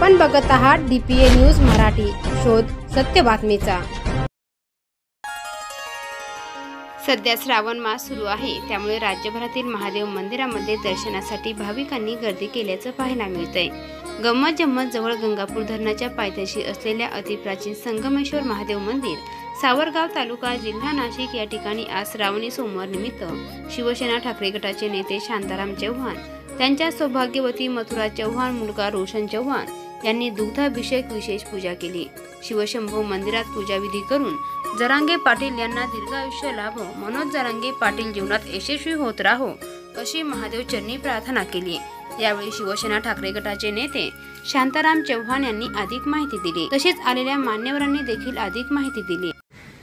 आपण बघत आहात DPA न्यूज मराठी, शोध सत्य बातमीचा। सध्या श्रावण मास सुरू आहे, त्यामुळे राज्यभरातील महादेव मंदिरामध्ये दर्शनासाठी भाविकांनी गर्दी केल्याचं पाहायला मिळतंय। गंमत जम्मत जवळ गंगापूर धरणाच्या पायथ्याशी असलेल्या अतिप्राचीन संगमेश्वर महादेव मंदिर, सावरगाव तालुका, जिल्हा नाशिक या ठिकाणी आज श्रावणी सोमवार निमित्त शिवसेना ठाकरे गटाचे नेते शांताराम चव्हाण, त्यांच्या सौभाग्यवती मथुरा चव्हाण मुलगा रोशन चव्हाण यांनी दुग्धाभिषेक विशेष पूजा केली। शिवशंभू मंदिरात पूजाविधी करून जरांगे पाटील यांना दीर्घायुष्य लाभो, मनोज जरांगे पाटील जीवनात यशस्वी होत राहो अशी महादेव चरणी प्रार्थना केली। यावेळी शिवसेना ठाकरे गटाचे नेते शांताराम चव्हाण यांनी अधिक माहिती दिली, तसेच आलेल्या मान्यवरांनी देखील अधिक माहिती दिली।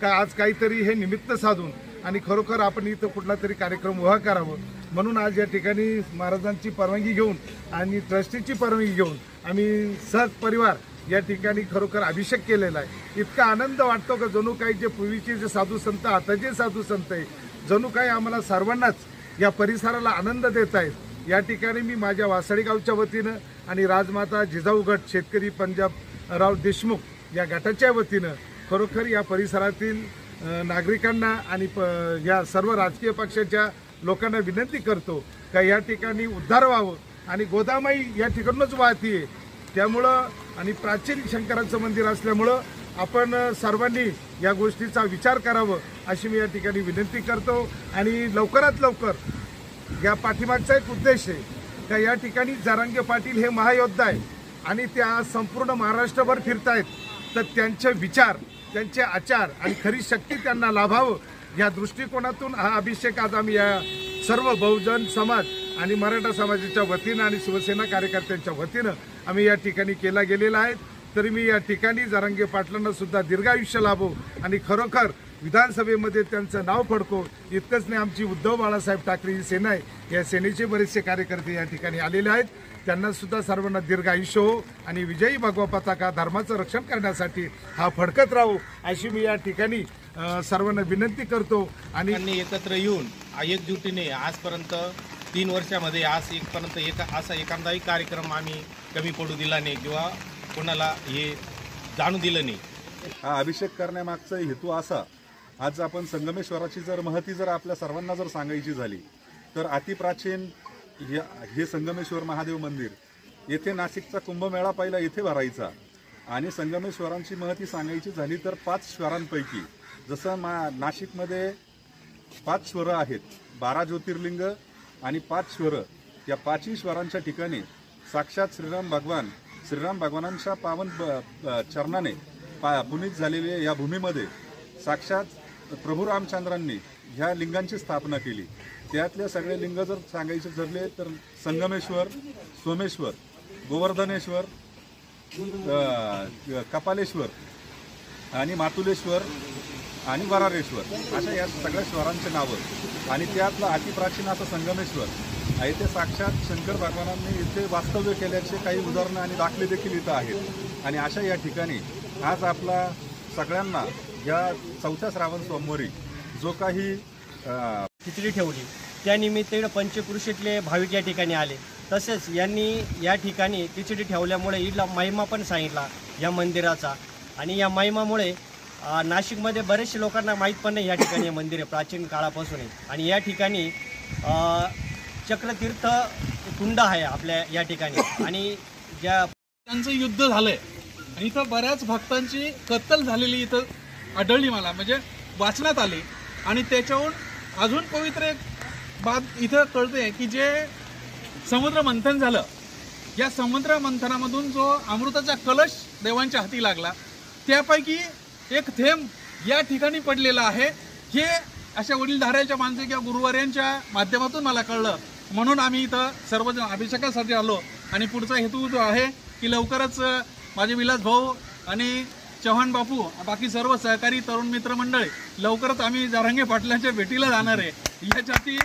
आज काहीतरी हे निमित्त साधून आणि खरोखर आपण इथं कुठला तरी कार्यक्रम उभा करावा म्हणून आज या ठिकाणी महाराजांची परवानगी घेऊन आणि ट्रस्टीची परवानगी घेऊन आम्ही सहज परिवार या ठिकाणी खरोखर अभिषेक केलेला आहे। इतका आनंद वाटतो की जणू काही जे पूर्वीचे जे साधू संत, आता जे साधू संत आहे, जणू काही आम्हाला सर्वांनाच या परिसराला आनंद देत आहेत। या ठिकाणी मी माझ्या वासळी गावच्या वतीनं आणि राजमाता जिजाऊ गट शेतकरी पंजाबराव देशमुख या गटाच्या वतीनं खरोखर या परिसरातील नागरिकांना आणि या सर्व राजकीय पक्षाच्या लोकांना विनंती करतो का या ठिकाणी उद्धार व्हावं आणि गोदामाई या ठिकाणूनच वाहतीये, त्यामुळं आणि प्राचीन शंकराचं मंदिर असल्यामुळं आपण सर्वांनी या गोष्टीचा विचार करावा अशी मी या ठिकाणी विनंती करतो। आणि लवकरात लवकर या पाठीमागचा एक उद्देश आहे का या ठिकाणी जरांगे पाटील हे महायोद्धा आहे आणि त्या संपूर्ण महाराष्ट्रभर फिरतायत, तर त्यांचे विचार, त्यांचे आचार आणि खरी शक्ती त्यांना लाभावं या दृष्टिकोनातून हा अभिषेक आज आम्ही या सर्व बहुजन समाज आणि मराठा समाजाच्या वतीनं आणि शिवसेना कार्यकर्त्यांच्या वतीनं आम्ही या ठिकाणी केला गेलेला आहे। तरी मी या ठिकाणी जरांगे पाटलांना सुद्धा दीर्घायुष्य लाभो आणि खरोखर विधानसभेमध्ये त्यांचं नाव फडको इतकंच नाही, आमची उद्धव बाळासाहेब ठाकरे ही सेना आहे, या सेनेचे बरेचसे कार्यकर्ते या ठिकाणी आलेले आहेत, त्यांना सुद्धा सर्वांना दीर्घायुष्य हो आणि विजयी भगवा पताका धर्माचं रक्षण करण्यासाठी हा फडकत राहू अशी मी या ठिकाणी सर्वांना विनंती करतो। आणि एकत्र येऊन एकजुटीने आजपर्यंत 3 वर्षामध्ये आजपर्यंत असा एखादाही कार्यक्रम आम्ही कमी पडू दिला नाही किंवा कोणाला हे जाणू दिलं नाही। हा अभिषेक करण्यामागचा हेतू असा, आज आपण संगमेश्वराची जर महती जर आपल्या सर्वांना जर सांगायची झाली तर अतिप्राचीन हे संगमेश्वर महादेव मंदिर, येथे नाशिकचा कुंभमेळा पहिला येथे भरायचा आणि संगमेश्वरांची महती सांगायची झाली तर 5 श्वरांपैकी जसं नाशिकमध्ये 5 श्वर आहेत, 12 ज्योतिर्लिंग आणि 5 श्वर, या 5ही श्वरांच्या ठिकाणी साक्षात श्रीराम भगवानांच्या पावन चरणाने पुनीत झालेले या भूमीमध्ये साक्षात प्रभू रामचंद्रांनी ह्या लिंगांची स्थापना केली। त्यातले सगळे लिंग जर सांगायचे ठरले तर संगमेश्वर, सोमेश्वर, गोवर्धनेश्वर, कपालेश्वर आणि मातुलेश्वर आणि वरारेश्वर अशा या सगळ्या श्वरांचे नावं आणि त्यातलं अतिप्राचीन असं संगमेश्वर आहे, ते साक्षात शंकर भगवानांनी इथे वास्तव्य केल्याचे काही उदाहरणं आणि दाखले देखील इथं आहेत। आणि अशा या ठिकाणी आज आपला सगळ्यांना या 4थ्या श्रावण सोमवारी जो काही खिचडी ठेवली त्यानिमित्त पंचक्रोशीतले भाविक या ठिकाणी आले, तसेच यांनी या ठिकाणी खिचडी ठेवल्यामुळे इथला महिमा पण सांगितला या मंदिराचा। आणि या महिमामुळे नाशिकमध्ये बरेचशे लोकांना माहीत पण नाही या ठिकाणी हे मंदिर प्राचीन काळापासून आहे। आणि या ठिकाणी चक्रतीर्थ कुंड आहे आपल्या या ठिकाणी आणि ज्या त्यांचं युद्ध झालंय आणि इथं बऱ्याच भक्तांची कत्तल झालेली इथं आढळली, मला म्हणजे वाचण्यात आली। आणि त्याच्याहून अजून पवित्र एक बात इथं कळते की जे समुद्र मंथन झालं, या समुद्र मंथनामधून जो अमृताचा कलश देवांच्या हाती लागला त्यापैकी एक थेंब या ठिकाणी पडलेला आहे। हे अशा वडीलधाऱ्याच्या माणसे किंवा गुरुवाऱ्यांच्या माध्यमातून मला कळलं, म्हणून आम्ही इथं सर्वजण अभिषेकासाठी आलो। आणि पुढचा हेतू जो आहे की लवकरच माझे विलास भाऊ आणि चव्हाण बापू, बाकी सर्व सहकारी तरुण मित्रमंडळी लवकरच आम्ही जरांगे पाटलांच्या भेटीला जाणार आहे, यासाठी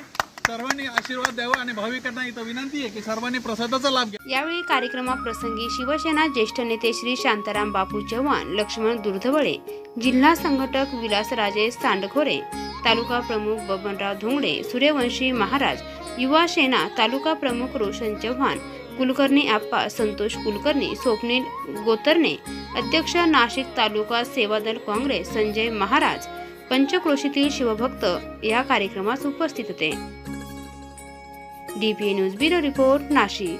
सर्वांनी आशीर्वाद द्यावा आणि भाविकांना इथं विनंती आहे की सर्वांनी प्रसादाचा लाभ घ्या। यावेळी कार्यक्रमाप्रसंगी शिवसेना ज्येष्ठ नेते श्री शांताराम बापू चव्हाण, लक्ष्मण दुर्धवळे, जिल्हा संघटक विलासराजे सांडखोरे, तालुका प्रमुख बबनराव धोंगडे, सूर्यवंशी महाराज, युवा सेना तालुका प्रमुख रोशन चव्हाण, कुलकर्णी आप्पा, संतोष कुलकर्णी, स्वप्नील गोतरणे, अध्यक्ष नाशिक तालुका सेवादल काँग्रेस संजय महाराज, पंचक्रोशीतील शिवभक्त या कार्यक्रमास उपस्थित होते. DPA news bureau report, Nashik.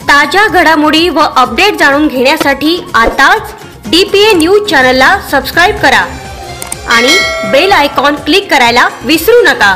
ताज्या घडामोडी व अपडेट जाणून घेण्यासाठी आताच DPA न्यूज चॅनलला सबस्क्राईब करा आणि बेल आयकॉन क्लिक करायला विसरू नका.